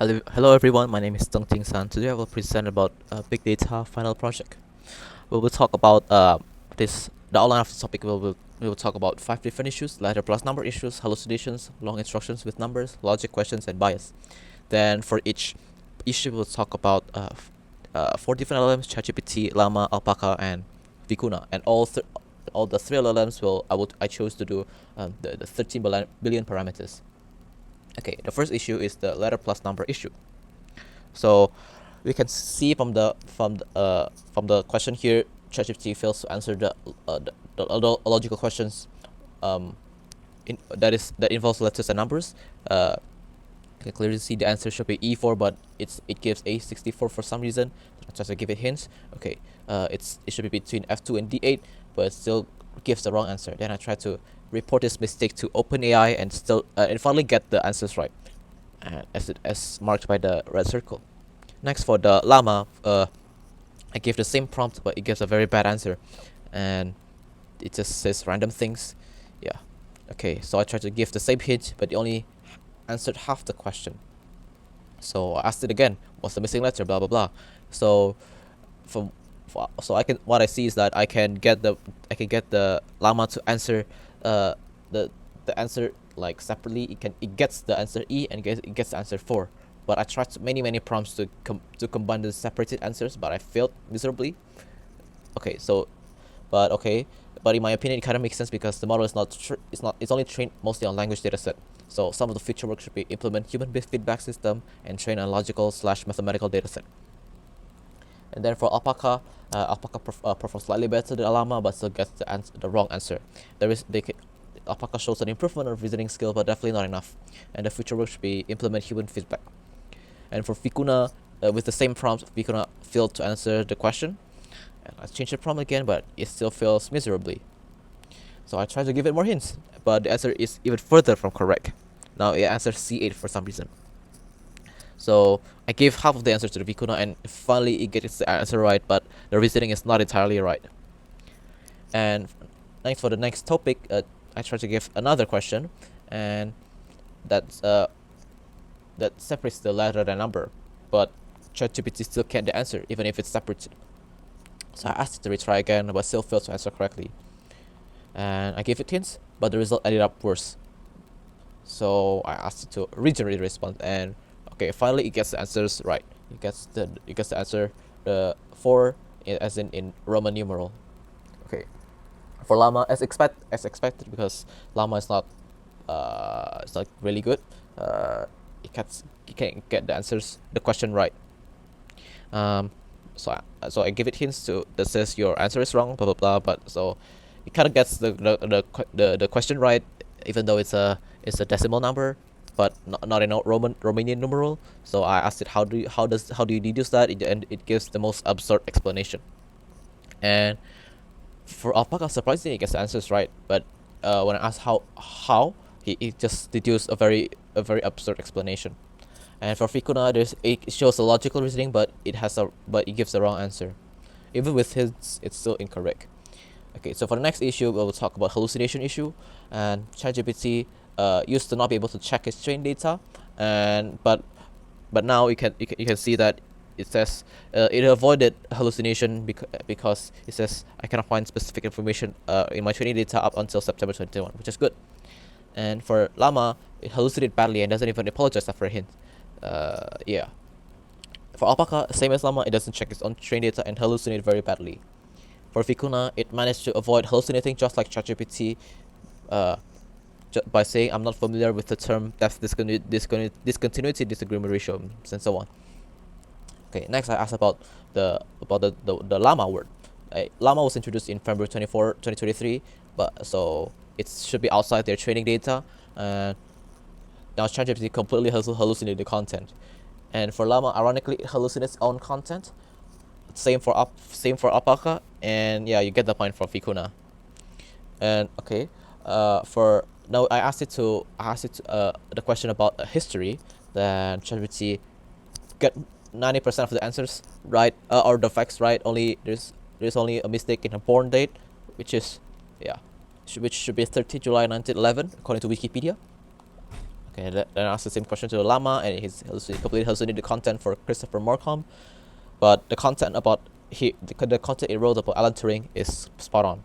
Hello everyone. My name is Deng Ting San. Today I will present about big data final project. We will talk about this. The outline of the topic we will talk about 5 different issues: letter plus number issues, hallucinations, long instructions with numbers, logic questions, and bias. Then for each issue, we'll talk about 4 different LLMs: ChatGPT, Llama, Alpaca, and Vicuna. And all the three LLMs I chose to do the 13 billion parameters. Okay, the first issue is the letter plus number issue. So we can see from the question here, ChatGPT fails to answer the logical questions um, that involves letters and numbers. You can clearly see the answer should be E4, but it gives A64 for some reason. I try to give it hints. Okay, it should be between F2 and D8, but it still gives the wrong answer. Then I try to report this mistake to OpenAI and finally get the answers right, as marked by the red circle. Next, for the llama, I gave the same prompt, but it gives a very bad answer, and it just says random things. Yeah. Okay, so I tried to give the same hint, but it only answered half the question. So I asked it again, what's the missing letter? Blah blah blah. So from so I can what I see is that I can get the llama to answer uh the answer like separately. It gets the answer E and it gets the answer 4. But I tried many prompts to combine the separated answers, but I failed miserably. Okay, so but okay, but in my opinion, it kind of makes sense because the model is not it's only trained mostly on language dataset. So some of the future work should be implement human-based feedback system and train on logical/mathematical dataset. And then for Alpaca, performs slightly better than Llama, but still gets the wrong answer. Alpaca shows an improvement of reasoning skill, but definitely not enough. And the future work should be implement human feedback. And for Vicuna, with the same prompt, Vicuna failed to answer the question. And I changed the prompt again, but it still fails miserably. So I tried to give it more hints, but the answer is even further from correct. Now it answers C8 for some reason. So I gave half of the answer to the Vicuna, and finally it gets the answer right, but the reasoning is not entirely right. And next, for the next topic, I tried to give another question, and that's that separates the letter and number, but ChatGPT still can't the answer even if it's separated. So I asked it to retry again, but still failed to answer correctly. And I gave it hints, but the result ended up worse. So I asked it to regenerate the response, and okay, finally it gets the answers right. It gets the answer, the 4 as in Roman numeral. Okay, for llama, as expected, because llama is not it's not really good. It can't get the question right. Um, so I give it hints that says your answer is wrong, blah blah blah. But so it kind of gets the question right, even though it's a decimal number, but not in a Romanian numeral. So I asked it, how do you deduce that? And it gives the most absurd explanation. And for Alpaca, surprisingly, it gets the answers right. But when I asked how he just deduced a very absurd explanation. And for Vicuna, it shows a logical reasoning, but it gives the wrong answer. Even with his, it's still incorrect. Okay, so for the next issue, we will talk about hallucination issue. And ChatGPT used to not be able to check its trained data, and but now you can see that it says it avoided hallucination because it says I cannot find specific information in my training data up until September 2021, which is good. And for Llama, it hallucinated badly and doesn't even apologize after a hint. Yeah. For Alpaca, same as Llama, it doesn't check its own trained data and hallucinate very badly. For Vicuna, it managed to avoid hallucinating just like ChatGPT uh, by saying I'm not familiar with the term depth discontinuity disagreement ratio and so on. Okay, next I asked about the llama word. Llama was introduced in February 24, 2023, but so it should be outside their training data. And now ChatGPT completely hallucinated the content. And for llama, ironically, it hallucinates its own content. Same for Alpaca, and yeah, you get the point for Vicuna. And okay, for now I asked it the question about history. Then ChatGPT get 90% of the answers right, or the facts right. Only there's only a mistake in a born date, which is yeah, which should be 30 July 1911 according to Wikipedia. Okay, then I asked the same question to the llama, and he completely hallucinated the content for Christopher Markham, but the content about the content it wrote about Alan Turing is spot on.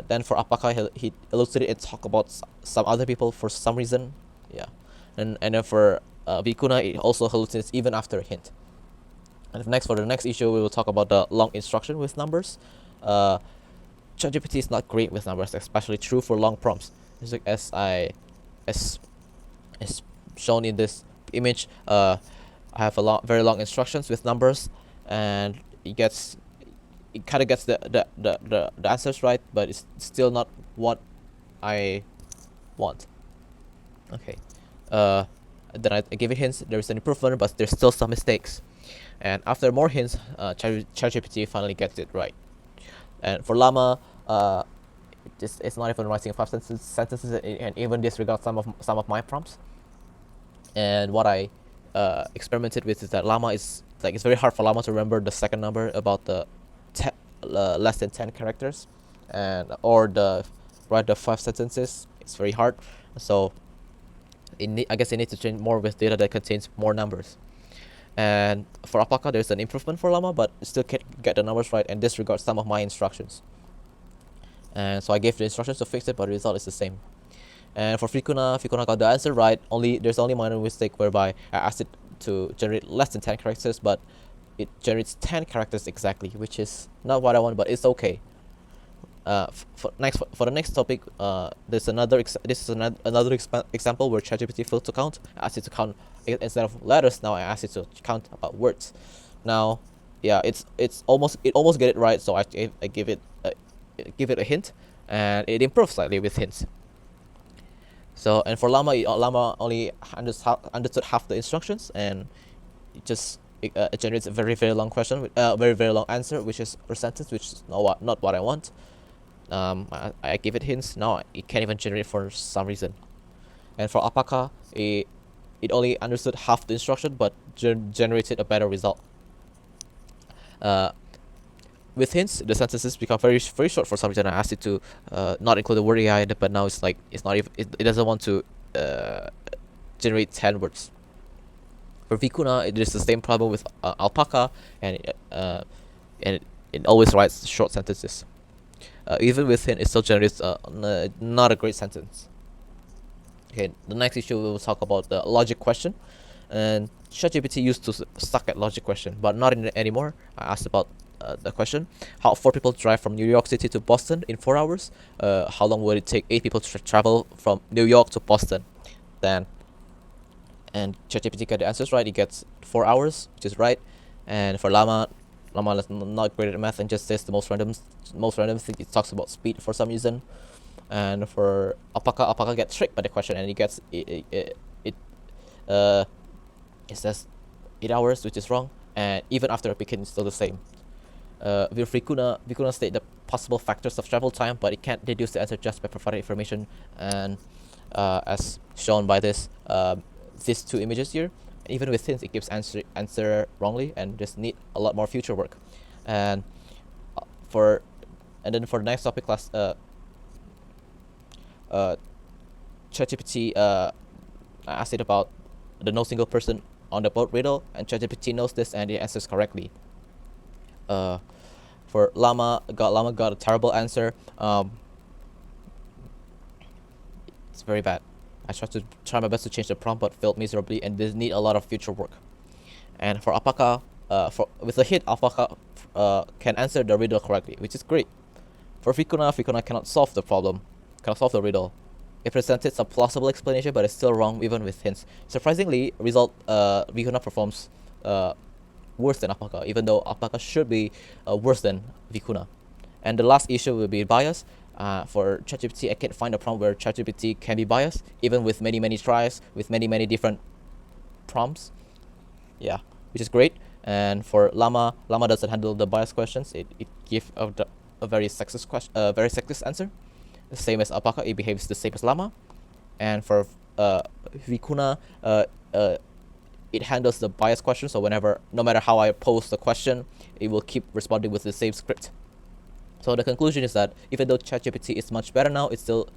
Then for Alpaca, he illustrated and talked about some other people for some reason, yeah, and then for Vicuna, it also hallucinates even after a hint. And next, for the next issue, we will talk about the long instruction with numbers. ChatGPT is not great with numbers, especially true for long prompts. As shown in this image, I have very long instructions with numbers, and it kind of gets the answers right, but it's still not what I want. Okay. Then I give it hints. There is an improvement, but there's still some mistakes. And after more hints, ChatGPT finally gets it right. And for Llama, it's not even writing 5 sentences, and even disregards some of my prompts. And what I experimented with is that Llama is like, it's very hard for Llama to remember the second number about the less than 10 characters, and or the write the 5 sentences. It's very hard. So I guess it needs to train more with data that contains more numbers. And for Alpaca, there's an improvement for Llama, but it still can't get the numbers right and disregards some of my instructions. And so I gave the instructions to fix it, but the result is the same. And for Vicuna got the answer right. There's only minor mistake whereby I asked it to generate less than 10 characters, but it generates 10 characters exactly, which is not what I want, but it's okay. For the next topic, there's another example where ChatGPT failed to count. I asked it to count instead of letters. Now I asked it to count about words. Now, yeah, it almost get it right. So I give it a hint, and it improves slightly with hints. So, and for Llama, Llama only understood half the instructions, and it generates a very long question with very long answer, which is a sentence, which is not what I want. I give it hints. Now it can't even generate for some reason. And for Alpaca, it only understood half the instruction, but generated a better result. With hints, the sentences become very short for some reason. I asked it to not include the word AI, but now it's like it's not even it doesn't want to generate 10 words. For Vicuna, it is the same problem with Alpaca, and it always writes short sentences. Even with hint, it still generates not a great sentence. Okay, the next issue we will talk about the logic question. And ChatGPT used to suck at logic question, but not anymore. I asked about the question: how 4 people drive from New York City to Boston in 4 hours? How long would it take 8 people to travel from New York to Boston? Then, and ChatGPT got the answers right. It gets 4 hours, which is right. And for Llama is not great at math and just says the most random thing. It talks about speed for some reason. And for Alpaca gets tricked by the question, and it says 8 hours, which is wrong. And even after a picking, it's still the same. With Vicuna state the possible factors of travel time, but it can't deduce the answer just by providing information. And as shown by these 2 images here, even with hints, it gives answer wrongly, and just need a lot more future work. And then for the next topic class, ChatGPT, I asked it about the no single person on the boat riddle, and ChatGPT knows this and it answers correctly. For Llama got a terrible answer. It's very bad. I try my best to change the prompt, but failed miserably, and this need a lot of future work. And for Alpaca, with a hit, Alpaca can answer the riddle correctly, which is great. For Vicuna cannot solve the riddle. It presented some plausible explanation, but it's still wrong even with hints. Surprisingly, Vicuna performs worse than Alpaca, even though Alpaca should be worse than Vicuna. And the last issue will be bias. For ChatGPT, I can't find a prompt where ChatGPT can be biased, even with many tries, with many different prompts. Yeah, which is great. And for Llama doesn't handle the bias questions. It gives a very sexist answer. The same as Alpaca, it behaves the same as Llama. And for Vicuna, it handles the bias question. So no matter how I pose the question, it will keep responding with the same script. So the conclusion is that even though ChatGPT is much better now, it still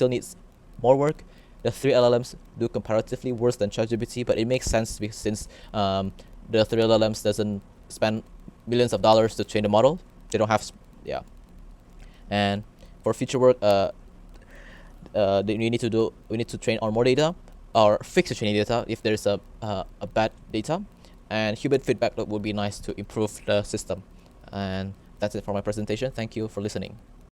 needs more work, the three LLMs do comparatively worse than ChatGPT, but it makes sense since the three LLMs doesn't spend millions of dollars to train the model. They don't have, yeah. And for future work, we need to train on more data or fix the training data if there's a bad data, and human feedback would be nice to improve the system. And that's it for my presentation. Thank you for listening.